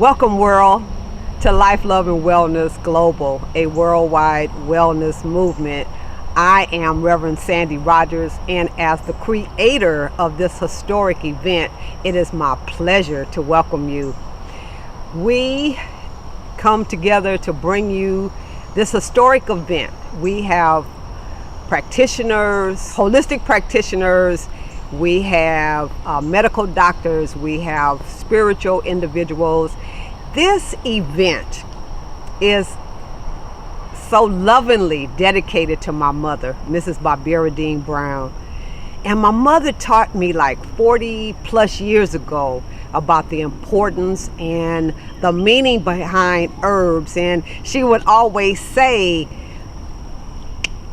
Welcome, world, to Life, Love, and Wellness Global, a worldwide wellness movement. I am Reverend Sandy Rogers, and as the creator of this historic event, it is my pleasure to welcome you. We come together to bring you this historic event. We have practitioners, holistic practitioners, we have medical doctors, we have spiritual individuals. This event is so lovingly dedicated to my mother, Mrs. Barbara Dean Brown. And my mother taught me like 40 plus years ago about the importance and the meaning behind herbs. And she would always say,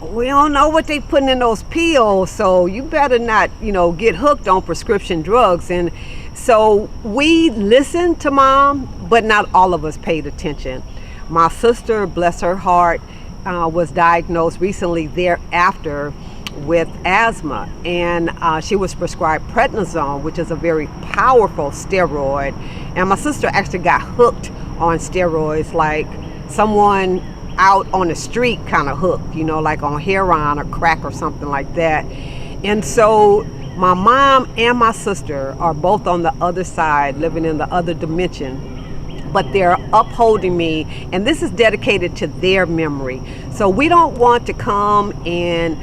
we don't know what they putting in those pills, so you better not, get hooked on prescription drugs. And so we listened to Mom, but not all of us paid attention. My sister, bless her heart, was diagnosed recently thereafter with asthma, and she was prescribed prednisone, which is a very powerful steroid. And my sister actually got hooked on steroids, like someone out on the street kind of hooked, like on heroin or crack or something like that. And so my mom and my sister are both on the other side, living in the other dimension, but they're upholding me, and this is dedicated to their memory. So we don't want to come and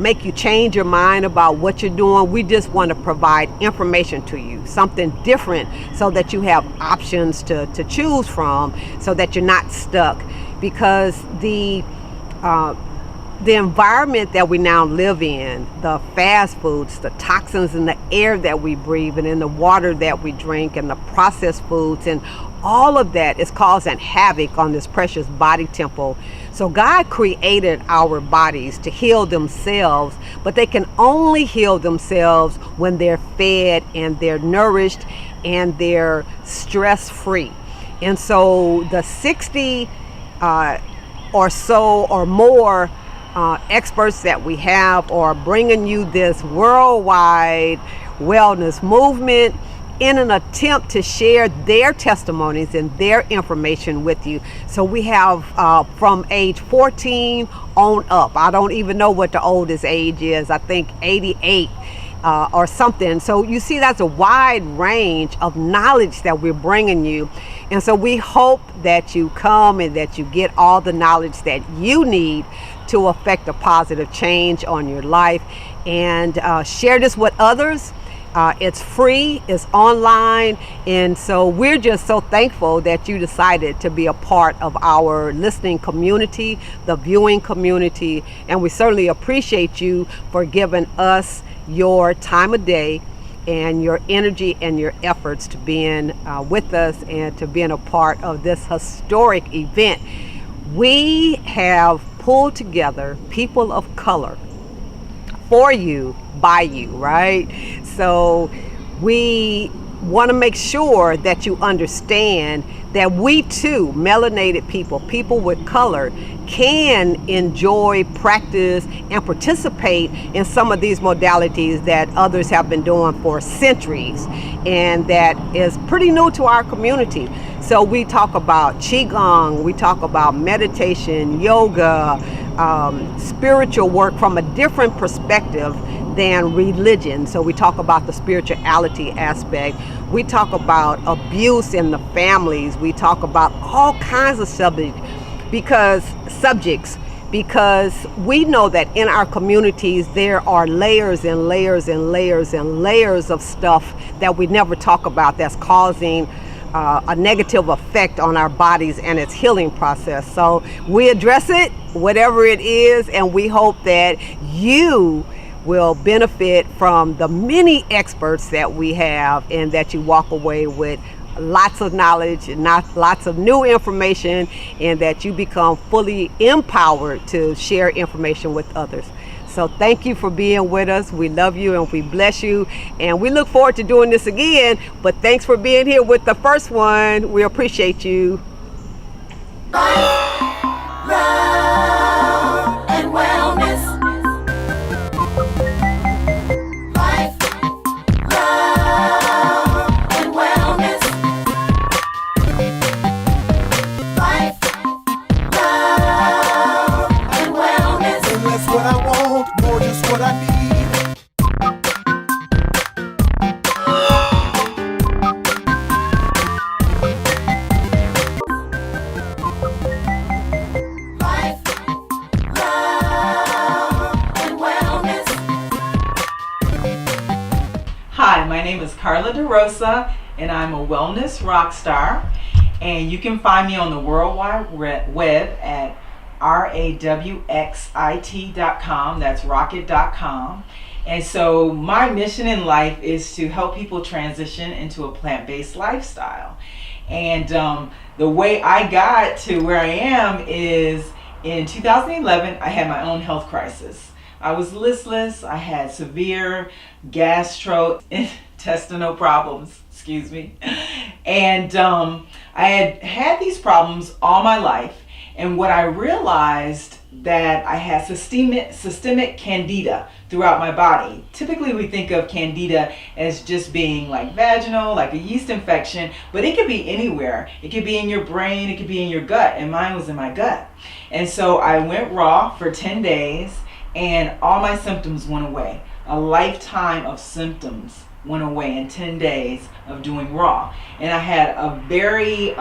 make you change your mind about what you're doing. We just want to provide information to you, something different, so that you have options to choose from, so that you're not stuck. Because the environment that we now live in, the fast foods, the toxins in the air that we breathe and in the water that we drink, and the processed foods, and all of that is causing havoc on this precious body temple. So God created our bodies to heal themselves, but they can only heal themselves when they're fed and they're nourished and they're stress-free. And so the 60 or so or more experts that we have are bringing you this worldwide wellness movement in an attempt to share their testimonies and their information with you. So we have from age 14 on up. I don't even know what the oldest age is. I think 88 or something. So you see, that's a wide range of knowledge that we're bringing you. And so we hope that you come and that you get all the knowledge that you need to affect a positive change on your life, and share this with others. It's free, it's online, and so we're just so thankful that you decided to be a part of our listening community, the viewing community, and we certainly appreciate you for giving us your time of day and your energy and your efforts to being with us and to being a part of this historic event. We have pulled together people of color for you, by you, right? So we want to make sure that you understand that we too, melanated people with color, can enjoy, practice, and participate in some of these modalities that others have been doing for centuries, and that is pretty new to our community. So we talk about Qigong, we talk about meditation, yoga, spiritual work from a different perspective than religion. So we talk about the spirituality aspect. We talk about abuse in the families. We talk about all kinds of subjects because we know that in our communities there are layers and layers and layers and layers of stuff that we never talk about that's causing a negative effect on our bodies and its healing process. So we address it, whatever it is, and we hope that you will benefit from the many experts that we have, and that you walk away with lots of knowledge and lots of new information, and that you become fully empowered to share information with others. So thank you for being with us. We love you and we bless you, and we look forward to doing this again. But thanks for being here with the first one. We appreciate you. Life, love, and wellness. Life, love, and wellness. DeRosa, and I'm a wellness rock star. And you can find me on the World Wide Web at rawxit.com. That's rocket.com. And so my mission in life is to help people transition into a plant-based lifestyle. And the way I got to where I am is in 2011, I had my own health crisis. I was listless. I had severe gastrointestinal problems, excuse me. And I had these problems all my life. And what I realized that I had systemic candida throughout my body. Typically we think of candida as just being like vaginal, like a yeast infection, but it could be anywhere. It could be in your brain, it could be in your gut, and mine was in my gut. And so I went raw for 10 days and all my symptoms went away. A lifetime of symptoms went away in 10 days of doing raw. And I had a very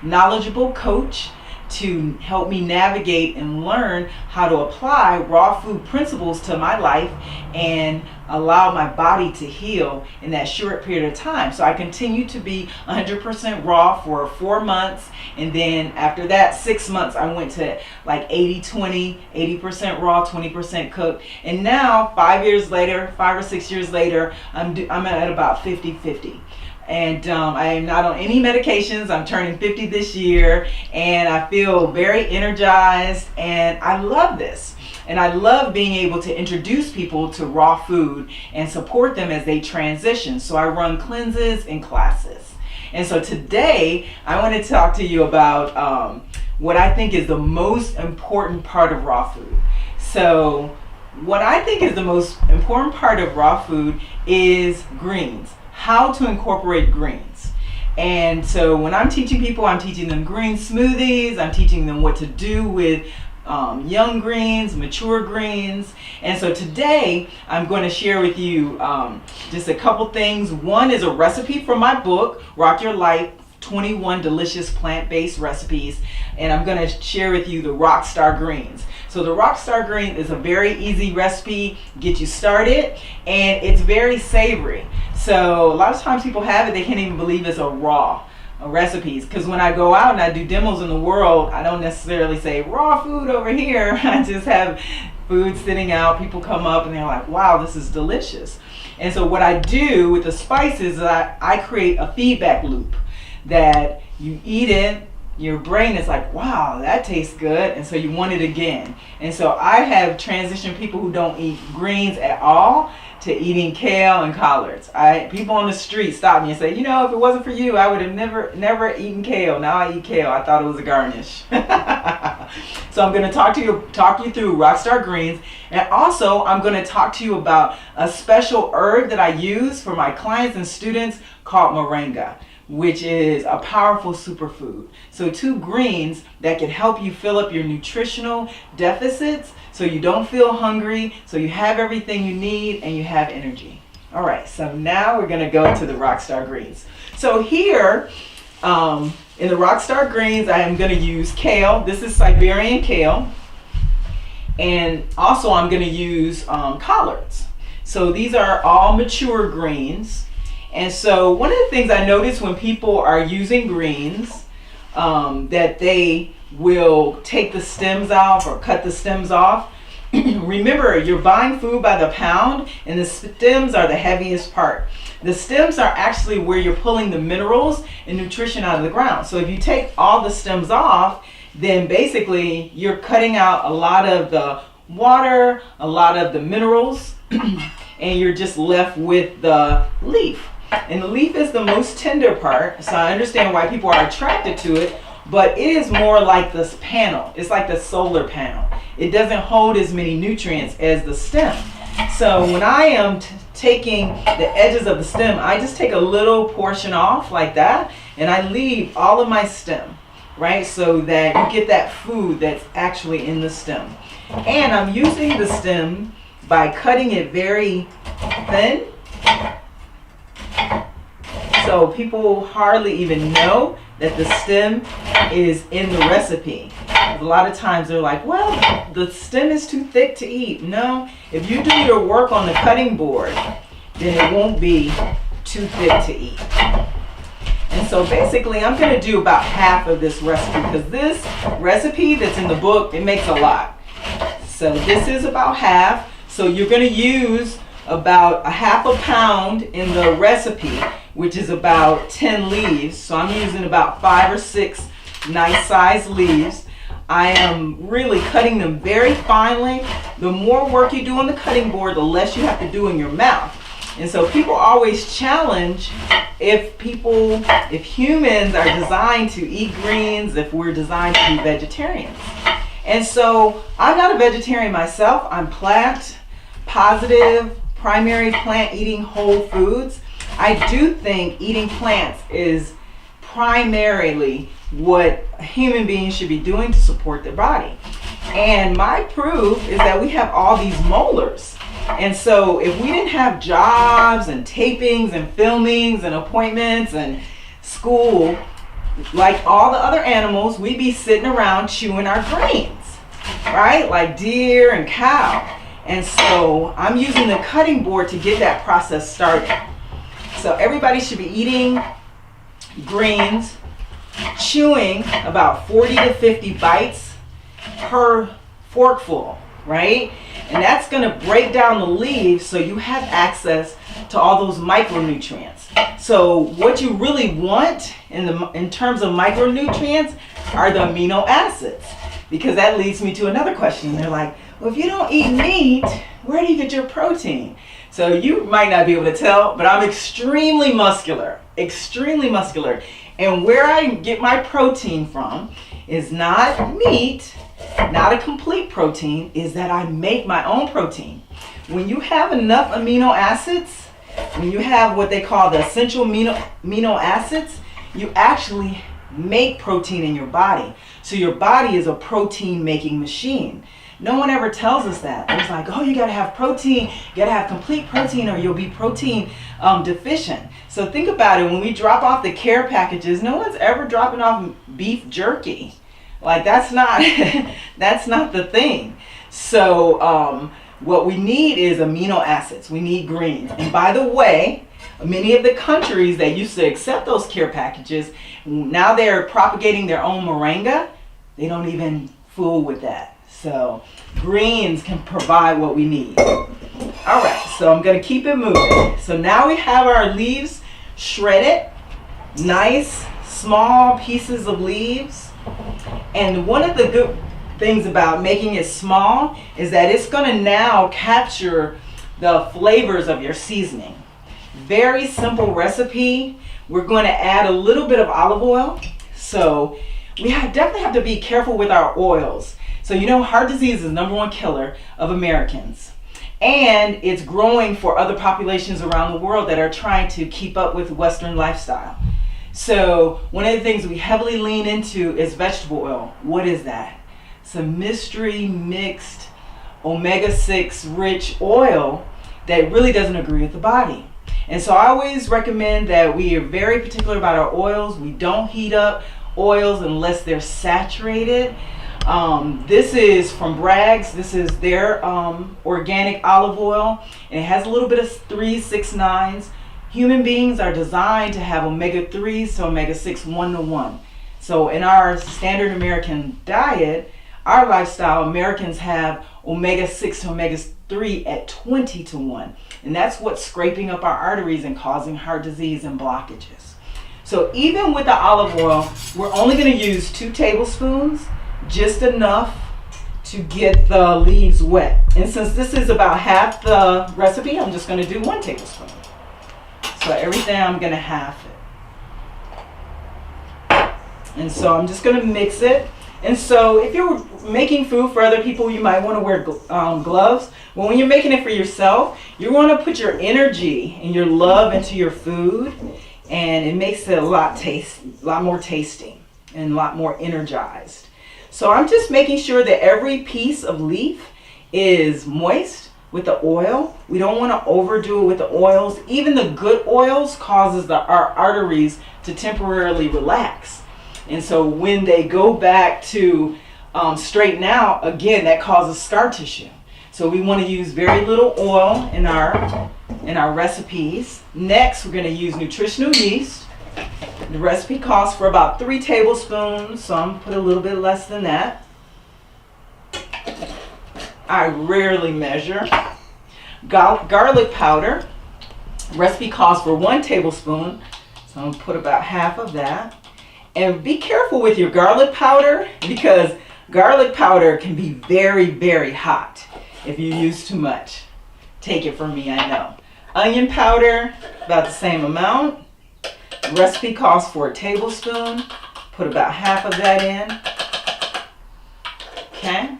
knowledgeable coach to help me navigate and learn how to apply raw food principles to my life and allow my body to heal in that short period of time. So I continued to be 100% raw for 4 months, and then after that 6 months I went to like 80-20, 80% raw, 20% cooked, and now 5 years later, 5 or 6 years later, I'm at about 50-50. And I am not on any medications. I'm turning 50 this year, and I feel very energized, and I love this. And I love being able to introduce people to raw food and support them as they transition. So I run cleanses and classes. And so today I want to talk to you about what I think is the most important part of raw food. So what I think is the most important part of raw food is greens. How to incorporate greens. And so when I'm teaching people, I'm teaching them green smoothies, I'm teaching them what to do with young greens, mature greens. And so today I'm going to share with you just a couple things. One is a recipe from my book, Rock Your Life, 21 Delicious Plant-Based Recipes, and I'm going to share with you the Rockstar Greens. So the Rockstar Green is a very easy recipe, get you started, and it's very savory. So a lot of times people have it, they can't even believe it's a raw recipes, because when I go out and I do demos in the world, I don't necessarily say raw food over here. I just have food sitting out, people come up and they're like, wow, this is delicious. And so what I do with the spices is I create a feedback loop that you eat it, your brain is like, wow, that tastes good, and so you want it again. And so I have transitioned people who don't eat greens at all to eating kale and collards. People on the street stop me and say, you know, if it wasn't for you, I would have never eaten kale. Now I eat kale. I thought it was a garnish. So I'm going to talk you through Rockstar Greens, and also I'm going to talk to you about a special herb that I use for my clients and students called moringa, which is a powerful superfood. So 2 greens that can help you fill up your nutritional deficits so you don't feel hungry, so you have everything you need and you have energy. All right, so now we're gonna go to the Rockstar Greens. So here in the Rockstar Greens, I am gonna use kale. This is Siberian kale. And also I'm gonna use collards. So these are all mature greens. And so one of the things I notice when people are using greens, that they will take the stems off or cut the stems off. Remember, you're buying food by the pound, and the stems are the heaviest part. The stems are actually where you're pulling the minerals and nutrition out of the ground. So if you take all the stems off, then basically you're cutting out a lot of the water, a lot of the minerals, and you're just left with the leaf. And the leaf is the most tender part, so I understand why people are attracted to it, but it is more like this panel. It's like the solar panel. It doesn't hold as many nutrients as the stem. So when I am taking the edges of the stem, I just take a little portion off like that, and I leave all of my stem, right? So that you get that food that's actually in the stem. And I'm using the stem by cutting it very thin, so people hardly even know that the stem is in the recipe. A lot of times they're like, well, the stem is too thick to eat. No, if you do your work on the cutting board, then it won't be too thick to eat. And so basically I'm going to do about half of this recipe, because this recipe that's in the book, it makes a lot. So this is about half. So you're going to use about a half a pound in the recipe, which is about 10 leaves. So I'm using about 5 or 6 nice sized leaves. I am really cutting them very finely. The more work you do on the cutting board, the less you have to do in your mouth. And so people always challenge if humans are designed to eat greens, if we're designed to be vegetarians. And so I'm not a vegetarian myself. I'm plant positive, primary plant eating whole foods. I do think eating plants is primarily what human beings should be doing to support their body. And my proof is that we have all these molars. And so if we didn't have jobs and tapings and filmings and appointments and school, like all the other animals, we'd be sitting around chewing our greens, right? Like deer and cow. And so I'm using the cutting board to get that process started. So everybody should be eating greens, chewing about 40 to 50 bites per forkful, right? And that's going to break down the leaves so you have access to all those micronutrients. So what you really want in terms of micronutrients are the amino acids, because that leads me to another question. They're like, well, if you don't eat meat, where do you get your protein? So you might not be able to tell, but I'm extremely muscular. And where I get my protein from is not meat, not a complete protein, is that I make my own protein. When you have enough amino acids, when you have what they call the essential amino acids, you actually make protein in your body. So your body is a protein making machine. No one ever tells us that. It's like, oh, you gotta have protein, you gotta have complete protein or you'll be protein deficient. So think about it, when we drop off the care packages, no one's ever dropping off beef jerky. Like that's not the thing. So what we need is amino acids. We need greens. And by the way, many of the countries that used to accept those care packages, now they're propagating their own moringa. They don't even fool with that. So greens can provide what we need. All right, so I'm gonna keep it moving. So now we have our leaves shredded, nice small pieces of leaves. And one of the good things about making it small is that it's gonna now capture the flavors of your seasoning. Very simple recipe. We're going to add a little bit of olive oil. So we definitely have to be careful with our oils. So you know, heart disease is the #1 killer of Americans. And it's growing for other populations around the world that are trying to keep up with Western lifestyle. So one of the things we heavily lean into is vegetable oil. What is that? It's a mystery mixed omega-6 rich oil that really doesn't agree with the body. And so I always recommend that we are very particular about our oils. We don't heat up oils unless they're saturated. This is from Bragg's. This is their organic olive oil, and it has a little bit of 3-6-9s. Human beings are designed to have omega-3s to omega-6 1-to-1. So in our standard American diet, our lifestyle, Americans have omega-6 to omega-3 at 20-to-1. And that's what's scraping up our arteries and causing heart disease and blockages. So even with the olive oil, we're only going to use 2 tablespoons, just enough to get the leaves wet. And since this is about half the recipe, I'm just going to do 1 tablespoon. So everything I'm going to half it. And so I'm just going to mix it. And so if you're making food for other people, you might want to wear gloves. But when you're making it for yourself, you want to put your energy and your love into your food, and it makes it a lot more tasty and a lot more energized. So I'm just making sure that every piece of leaf is moist with the oil. We don't want to overdo it with the oils. Even the good oils causes our arteries to temporarily relax. And so when they go back to straighten out, again, that causes scar tissue. So we want to use very little oil in our recipes. Next, we're going to use nutritional yeast. The recipe calls for about 3 tablespoons, so I'm going to put a little bit less than that. I rarely measure. Garlic powder. Recipe calls for 1 tablespoon, so I'm going to put about half of that. And be careful with your garlic powder, because garlic powder can be very, very hot if you use too much. Take it from me, I know. Onion powder, about the same amount. The recipe calls for a tablespoon. Put about half of that in. Okay.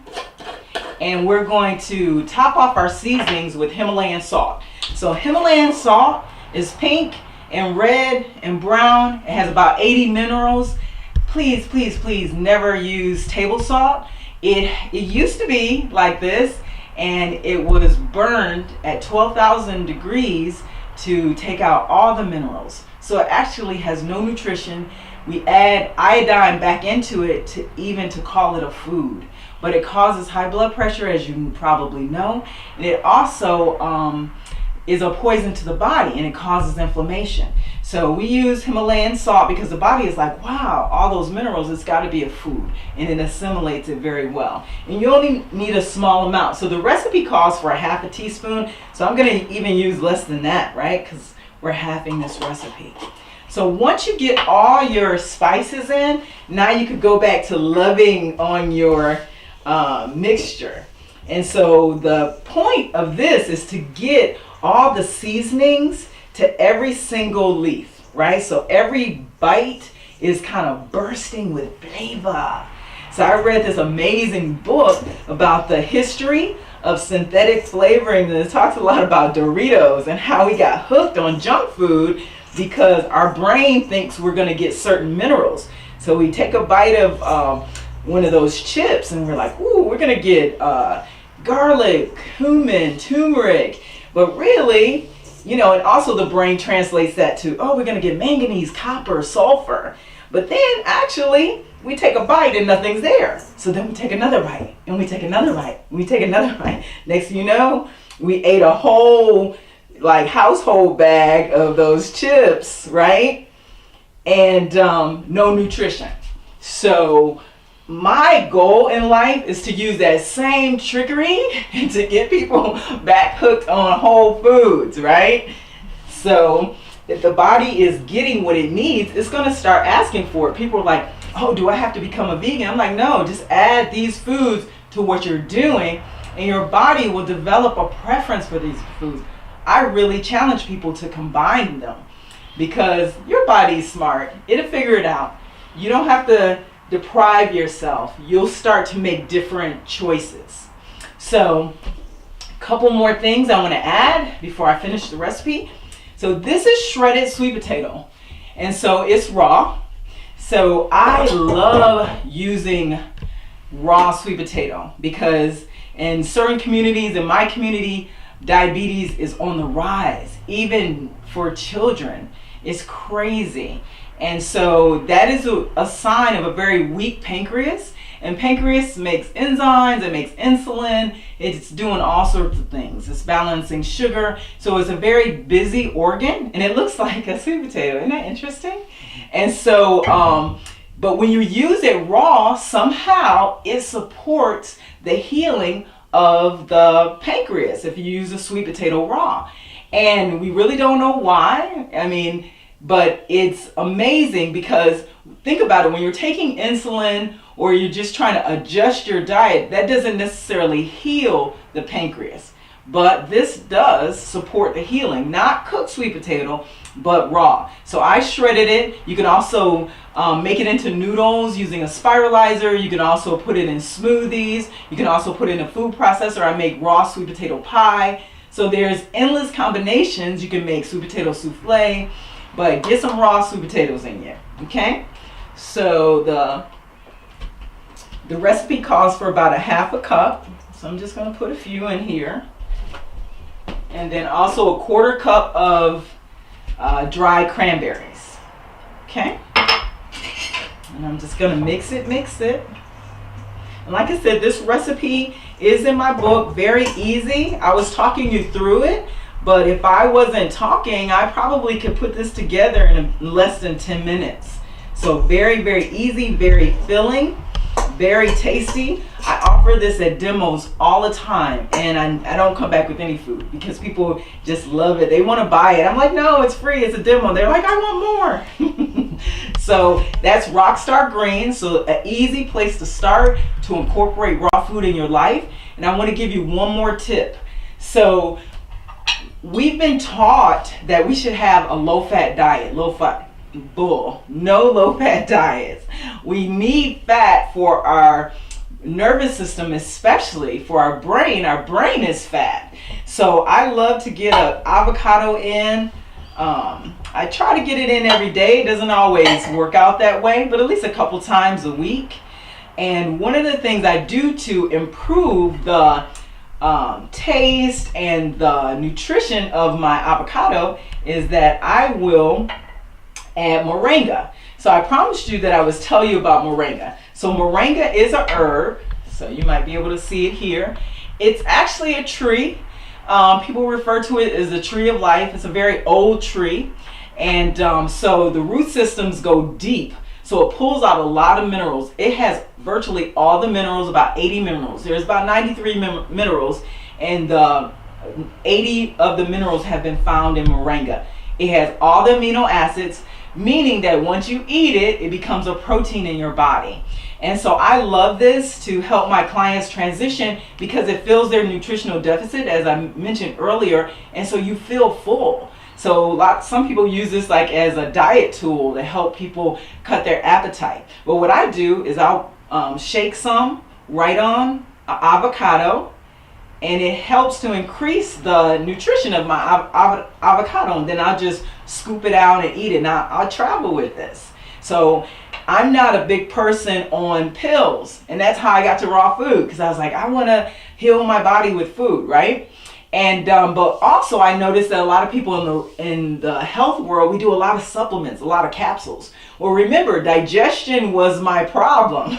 And we're going to top off our seasonings with Himalayan salt. So Himalayan salt is pink and red and brown. It has about 80 minerals. Please, please, please never use table salt. It used to be like this, and it was burned at 12,000 degrees to take out all the minerals. So it actually has no nutrition. We add iodine back into it to call it a food. But it causes high blood pressure, as you probably know. And it also is a poison to the body, and it causes inflammation. So we use Himalayan salt because the body is like, wow, all those minerals, it's got to be a food, and it assimilates it very well. And you only need a small amount. So the recipe calls for a half a teaspoon, so I'm going to even use less than that, right? Because we're halving this recipe. So once you get all your spices in, now you could go back to loving on your mixture. And so the point of this is to get all the seasonings to every single leaf, right? So every bite is kind of bursting with flavor. So I read this amazing book about the history of synthetic flavoring, and it talks a lot about Doritos and how we got hooked on junk food because our brain thinks we're going to get certain minerals. So we take a bite of one of those chips and we're like, ooh, we're going to get garlic, cumin, turmeric. But really, and also the brain translates that to, oh, we're going to get manganese, copper, sulfur. But then actually, we take a bite and nothing's there. So then we take another bite, and we take another bite, and we take another bite. Next thing you know, we ate a whole household bag of those chips, right? And no nutrition. So my goal in life is to use that same trickery to get people back hooked on whole foods, right? So if the body is getting what it needs, it's going to start asking for it. People are like, oh, do I have to become a vegan? I'm like, no, just add these foods to what you're doing, and your body will develop a preference for these foods. I really challenge people to combine them because your body's smart. It'll figure it out. You don't have to deprive yourself. You'll start to make different choices. So a couple more things I want to add before I finish the recipe. So this is shredded sweet potato, and so it's raw. So I love using raw sweet potato because in certain communities, in my community, diabetes is on the rise, even for children. It's crazy. And so that is a sign of a very weak pancreas. And pancreas makes enzymes, it makes insulin, it's doing all sorts of things. It's balancing sugar. So it's a very busy organ, and it looks like a sweet potato. Isn't that interesting? And so, but when you use it raw, somehow it supports the healing of the pancreas if you use a sweet potato raw. And we really don't know why. But it's amazing because think about it, when you're taking insulin or you're just trying to adjust your diet, that doesn't necessarily heal the pancreas. But this does support the healing, not cooked sweet potato, but raw. So I shredded it. You can also make it into noodles using a spiralizer. You can also put it in smoothies. You can also put it in a food processor. I make raw sweet potato pie. So there's endless combinations. You can make sweet potato souffle. But get some raw sweet potatoes in you, okay? So the recipe calls for about a half a cup. So I'm just gonna put a few in here. And then also a quarter cup of dry cranberries, okay? And I'm just gonna mix it. And like I said, this recipe is in my book. Very easy. I was talking you through it, but if I wasn't talking, I probably could put this together in less than 10 minutes. So very, very easy, very filling, very tasty. I offer this at demos all the time, and I don't come back with any food because people just love it. They want to buy it. I'm like, no, it's free. It's a demo. They're like, I want more. So that's Rockstar Green. So an easy place to start to incorporate raw food in your life. And I want to give you one more tip. So we've been taught that we should have a low-fat diet, low-fat bull, no low-fat diets. We need fat for our nervous system, especially for our brain. Our brain is fat. So I love to get an avocado in. I try to get it in every day. It doesn't always work out that way, but at least a couple times a week. And one of the things I do to improve the taste and the nutrition of my avocado is that I will add moringa. So I promised you that I would tell you about moringa. So moringa is a herb, so you might be able to see it here. It's actually a tree. People refer to it as the tree of life. It's a very old tree, and so the root systems go deep. So it pulls out a lot of minerals. It has virtually all the minerals, about 80 minerals. There's about 93 minerals, and 80 of the minerals have been found in moringa. It has all the amino acids, meaning that once you eat it, it becomes a protein in your body. And so I love this to help my clients transition because it fills their nutritional deficit, as I mentioned earlier, and so you feel full. So some people use this like as a diet tool to help people cut their appetite. But what I do is I'll shake some right on avocado, and it helps to increase the nutrition of my avocado, and then I'll just scoop it out and eat it. Now I'll travel with this. So I'm not a big person on pills, and that's how I got to raw food, because I was like, I want to heal my body with food, right? And but also I noticed that a lot of people in the health world, we do a lot of supplements, a lot of capsules. Well, remember, digestion was my problem.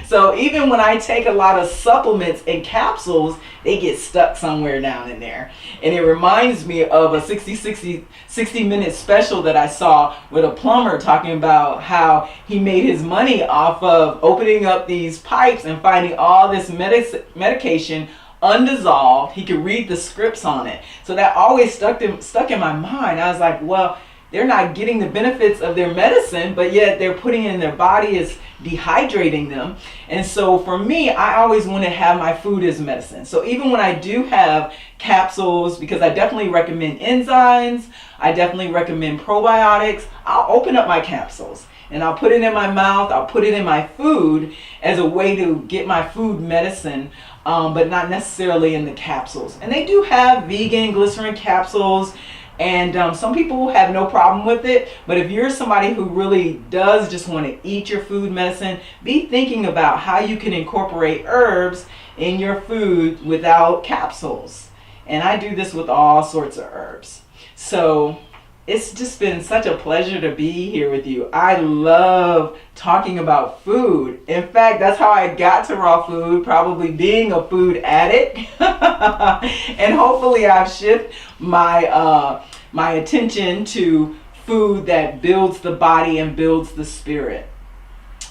So even when I take a lot of supplements and capsules, they get stuck somewhere down in there. And it reminds me of a 60-minute special that I saw with a plumber talking about how he made his money off of opening up these pipes and finding all this medication undissolved. He could read the scripts on it. So that always stuck in my mind. I was like, well, they're not getting the benefits of their medicine, but yet they're putting it in their body, is dehydrating them. And so for me, I always want to have my food as medicine. So even when I do have capsules, because I definitely recommend enzymes, I definitely recommend probiotics, I'll open up my capsules and I'll put it in my mouth, I'll put it in my food as a way to get my food medicine, but not necessarily in the capsules. And they do have vegan glycerin capsules, and some people have no problem with it. But if you're somebody who really does just want to eat your food medicine, be thinking about how you can incorporate herbs in your food without capsules. And I do this with all sorts of herbs. So it's just been such a pleasure to be here with you. I love talking about food. In fact, that's how I got to raw food, probably being a food addict. And hopefully I've shifted my attention to food that builds the body and builds the spirit.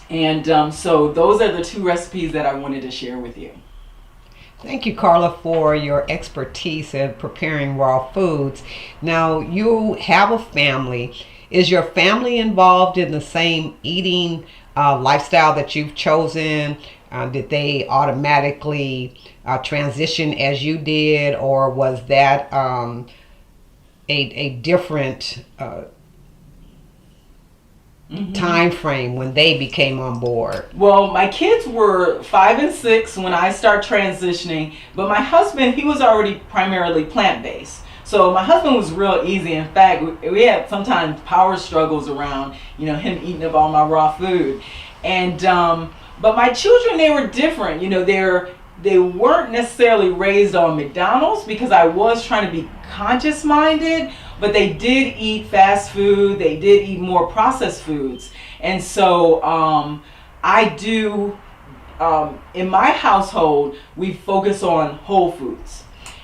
And so those are the two recipes that I wanted to share with you. Thank you, Carla, for your expertise in preparing raw foods. Now, you have a family. Is your family involved in the same eating lifestyle that you've chosen? Did they automatically transition as you did, or was that a different time frame when they became on board? Well, my kids were 5 and 6 when I started transitioning, but my husband, he was already primarily plant-based. So my husband was real easy. In fact, we had sometimes power struggles around, him eating up all my raw food. And but my children, they were different. They weren't necessarily raised on McDonald's, because I was trying to be conscious minded, but they did eat fast food. They did eat more processed foods. And so I do in my household, we focus on whole foods.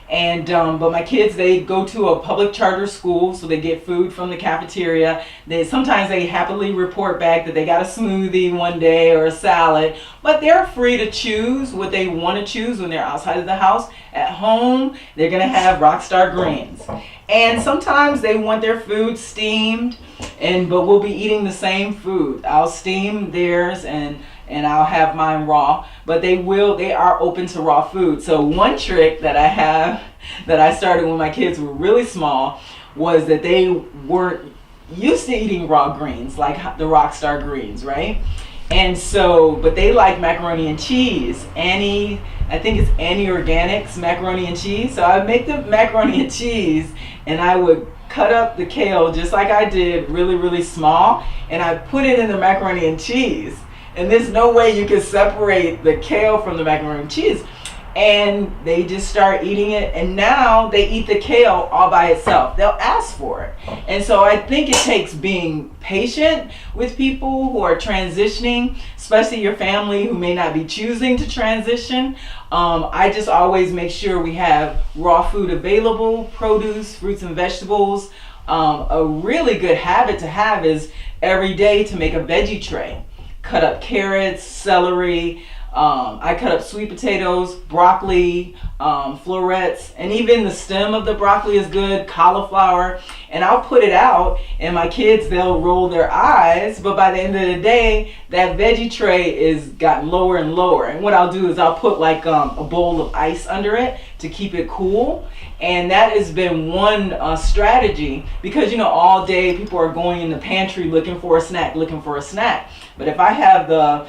And but my kids, they go to a public charter school, so they get food from the cafeteria. They sometimes they happily report back that they got a smoothie one day or a salad, but they're free to choose what they want to choose when they're outside of the house. At home, they're gonna have Rockstar Greens, and sometimes they want their food steamed, but we'll be eating the same food. I'll steam theirs and I'll have mine raw, but they are open to raw food. So one trick that I have that I started when my kids were really small was that they weren't used to eating raw greens like the Rockstar Greens, right? And so, but they like macaroni and cheese. I think it's Annie Organics macaroni and cheese. So I would make the macaroni and cheese, and I would cut up the kale just like I did, really, really small, and I put it in the macaroni and cheese. And there's no way you can separate the kale from the macaroni and cheese. And they just start eating it, and now they eat the kale all by itself. They'll ask for it. And so I think it takes being patient with people who are transitioning, especially your family who may not be choosing to transition. I just always make sure we have raw food available, produce, fruits and vegetables. A really good habit to have is every day to make a veggie tray. Cut up carrots, celery. I cut up sweet potatoes, broccoli, florets, and even the stem of the broccoli is good, cauliflower, and I'll put it out, and my kids, they'll roll their eyes, but by the end of the day, that veggie tray is gotten lower and lower, and what I'll do is I'll put like a bowl of ice under it to keep it cool, and that has been one strategy, because all day people are going in the pantry looking for a snack, but if I have the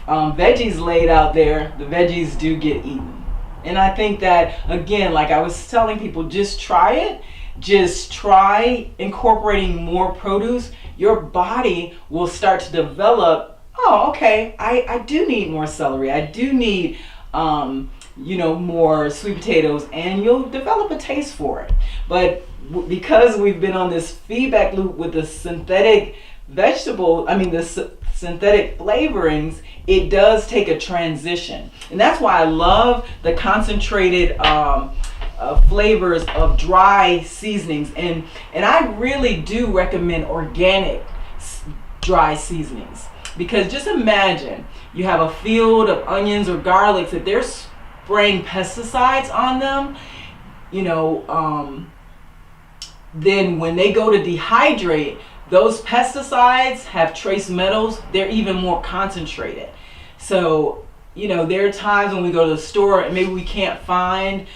veggies laid out there, the veggies do get eaten. And I think that, again, like I was telling people, just try it. Just try incorporating more produce. Your body will start to develop, oh, okay, I do need more celery. I do need, more sweet potatoes, and you'll develop a taste for it. But because we've been on this feedback loop with the synthetic synthetic flavorings, it does take a transition. And that's why I love the concentrated flavors of dry seasonings. And I really do recommend organic dry seasonings. Because just imagine you have a field of onions or garlics, if they're spraying pesticides on them, then when they go to dehydrate, those pesticides have trace metals. They're even more concentrated. So, there are times when we go to the store and maybe we can't find,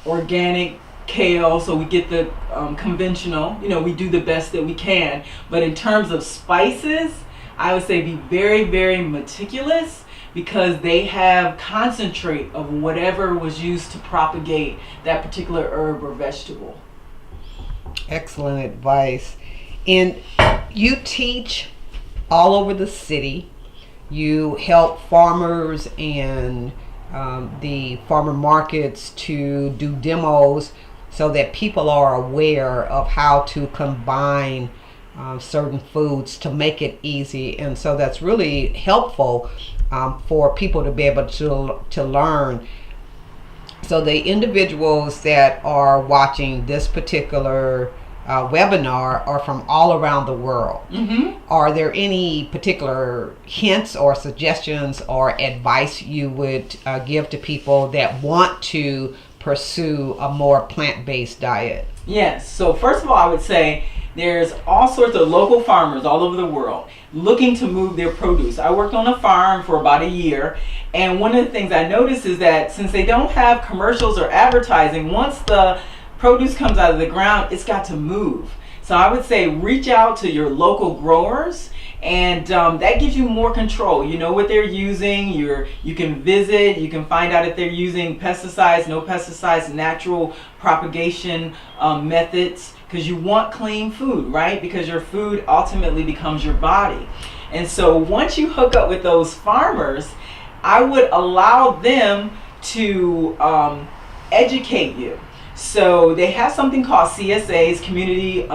organic kale, so we get the conventional. We do the best that we can. But in terms of spices, I would say be very, very meticulous, because they have concentrate of whatever was used to propagate that particular herb or vegetable. Excellent advice. And you teach all over the city. You help farmers and the farmer markets to do demos so that people are aware of how to combine certain foods to make it easy. And so that's really helpful for people to be able to learn. So the individuals that are watching this particular webinar are from all around the world. Mm-hmm. Are there any particular hints or suggestions or advice you would give to people that want to pursue a more plant-based diet? Yes. So first of all, I would say there's all sorts of local farmers all over the world looking to move their produce. I worked on a farm for about a year, and one of the things I noticed is that since they don't have commercials or advertising, once the produce comes out of the ground, it's got to move. So I would say reach out to your local growers, and that gives you more control. You know what they're using. You can visit, you can find out if they're using pesticides, no pesticides, natural propagation methods, because you want clean food, right? Because your food ultimately becomes your body. And so once you hook up with those farmers, I would allow them to educate you. So they have something called CSAs, community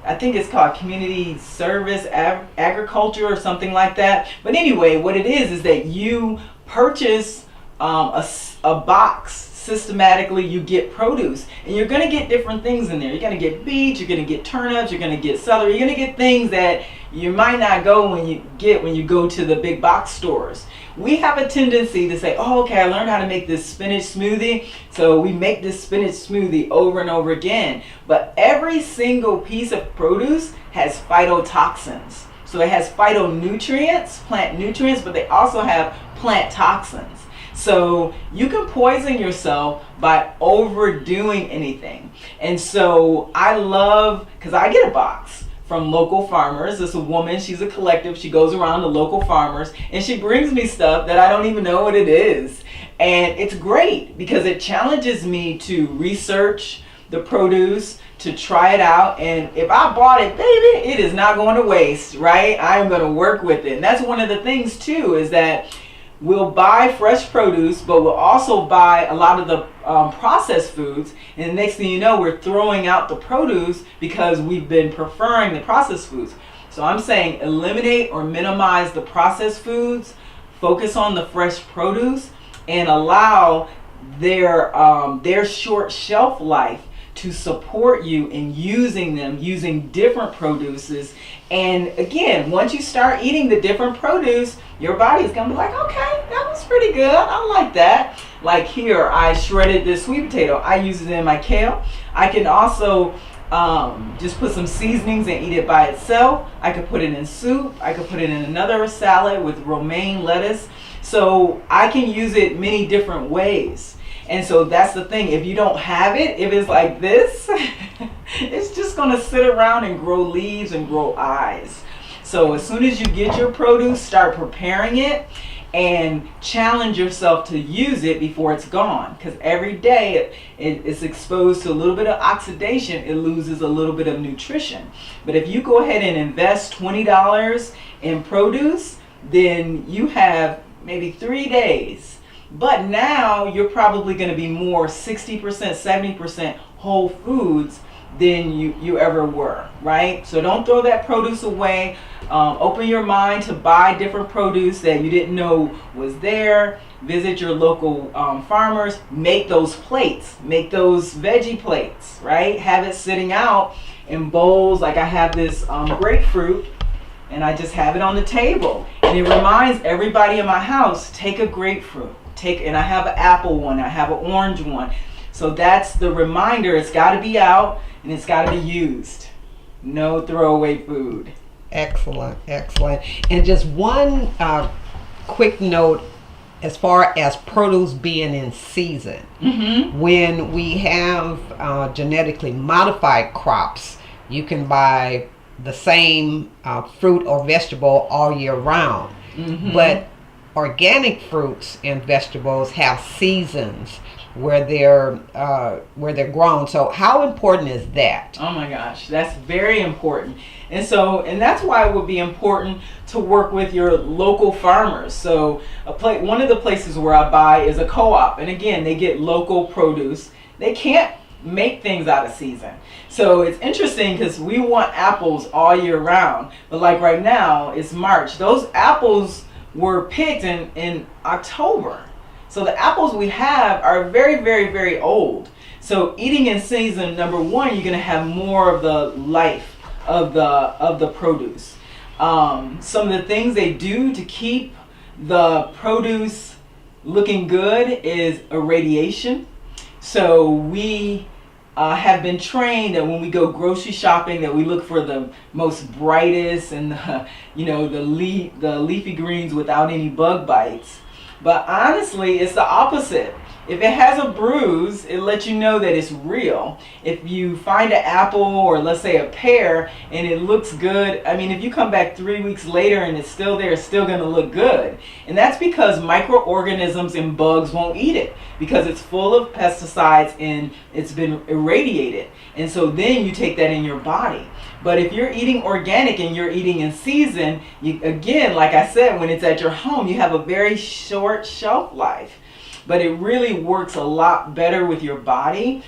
I think it's called community service agriculture or something like that. But anyway, what it is that you purchase a box. Systematically, you get produce, and you're going to get different things in there. You're going to get beets, you're going to get turnips, you're going to get celery, you're going to get things that you might not go when you go to the big box stores. We have a tendency to say, oh, okay, I learned how to make this spinach smoothie, so we make this spinach smoothie over and over again. But every single piece of produce has phytotoxins. So it has phytonutrients, plant nutrients, but they also have plant toxins. So you can poison yourself by overdoing anything. And so I love, because I get a box from local farmers. It's a woman, she's a collective, she goes around to local farmers and she brings me stuff that I don't even know what it is. And it's great because it challenges me to research the produce, to try it out, and if I bought it, baby, it is not going to waste, right? I am going to work with it. And that's one of the things too, is that we'll buy fresh produce, but we'll also buy a lot of the processed foods. And the next thing you know, we're throwing out the produce because we've been preferring the processed foods. So I'm saying eliminate or minimize the processed foods, focus on the fresh produce, and allow their short shelf life to support you in using them, using different produces. And again, once you start eating the different produce, your body's gonna be like, okay, that was pretty good, I like that. Like here, I shredded this sweet potato. I use it in my kale. I can also just put some seasonings and eat it by itself. I could put it in soup. I could put it in another salad with romaine lettuce. So I can use it many different ways. And so that's the thing. If you don't have it, if it's like this, it's just going to sit around and grow leaves and grow eyes. So as soon as you get your produce, start preparing it and challenge yourself to use it before it's gone. Because every day it's exposed to a little bit of oxidation, it loses a little bit of nutrition. But if you go ahead and invest $20 in produce, then you have maybe 3 days. But now you're probably going to be more 60%, 70% whole foods than you ever were, right? So don't throw that produce away. Open your mind to buy different produce that you didn't know was there. Visit your local farmers. Make those plates. Make those veggie plates, right? Have it sitting out in bowls. Like I have this grapefruit, and I just have it on the table. And it reminds everybody in my house, take a grapefruit. And I have an apple one, I have an orange one. So that's the reminder, it's got to be out and it's got to be used. No throwaway food. Excellent, excellent. And just one quick note as far as produce being in season. Mm-hmm. When we have genetically modified crops, you can buy the same fruit or vegetable all year round. Mm-hmm. But organic fruits and vegetables have seasons where they're grown. So how important is that? Oh my gosh, that's very important. And that's why it would be important to work with your local farmers. So one of the places where I buy is a co-op, and again, they get local produce. They can't make things out of season. So it's interesting because we want apples all year round, but like right now it's March. Those apples were picked in October. So the apples we have are very, very, very old. So eating in season, number one, you're going to have more of the life of the produce. Some of the things they do to keep the produce looking good is irradiation. So we have been trained that when we go grocery shopping, that we look for the most brightest and the leafy greens without any bug bites. But honestly, it's the opposite. If it has a bruise, it lets you know that it's real. If you find an apple or let's say a pear and it looks good, I mean, if you come back 3 weeks later and it's still there, it's still going to look good. And that's because microorganisms and bugs won't eat it because it's full of pesticides and it's been irradiated. And so then you take that in your body. But if you're eating organic and you're eating in season, again, like I said, when it's at your home, you have a very short shelf life. But it really works a lot better with your body.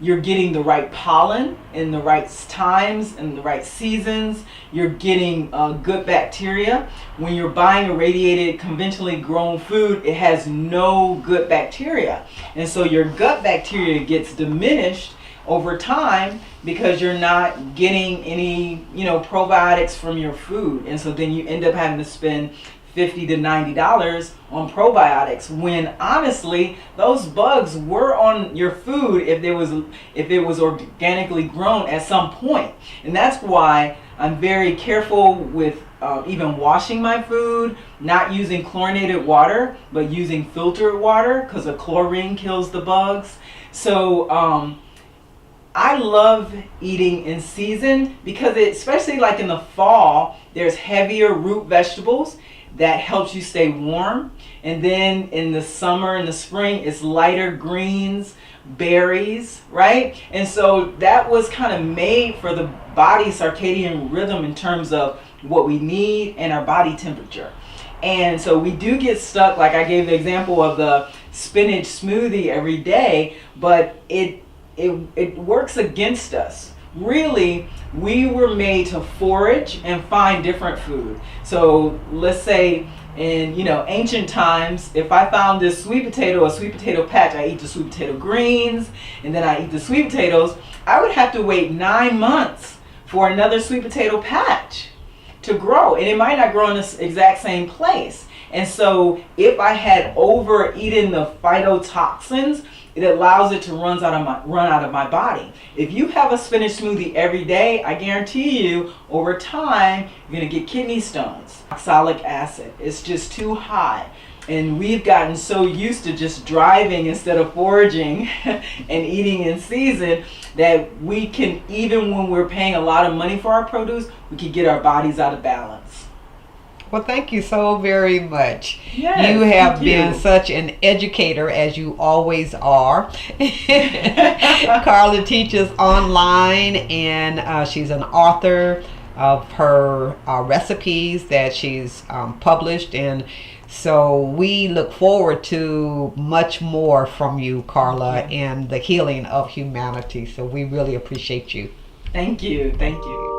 you're getting the right pollen in the right times and the right seasons. You're getting good bacteria. When you're buying irradiated, conventionally grown food, it has no good bacteria. And so your gut bacteria gets diminished over time because you're not getting any, probiotics from your food. And so then you end up having to spend $50 to $90 on probiotics, when honestly those bugs were on your food if it was organically grown at some point. And that's why I'm very careful with even washing my food, not using chlorinated water but using filtered water, because the chlorine kills the bugs. So I love eating in season because especially like in the fall, there's heavier root vegetables that helps you stay warm. And then in the summer and the spring, it's lighter greens, berries, right? And so that was kind of made for the body circadian rhythm in terms of what we need and our body temperature. And so we do get stuck, like I gave the example of the spinach smoothie every day, but it works against us. Really, we were made to forage and find different food. So let's say in ancient times, if I found this sweet potato patch, I eat the sweet potato greens and then I eat the sweet potatoes. I would have to wait 9 months for another sweet potato patch to grow, and it might not grow in the exact same place. And so if I had overeaten the phytotoxins, it allows it to run out of my body. If you have a spinach smoothie every day, I guarantee you over time you're going to get kidney stones. Oxalic acid, it's just too high. And we've gotten so used to just driving instead of foraging and eating in season that we can, even when we're paying a lot of money for our produce, we can get our bodies out of balance. Well, thank you so very much. Yes, you have thank been you. such an educator, as you always are. Carla teaches online, and she's an author of her recipes that she's published. And so we look forward to much more from you, Carla, and the healing of humanity. So we really appreciate you. Thank you. Thank you.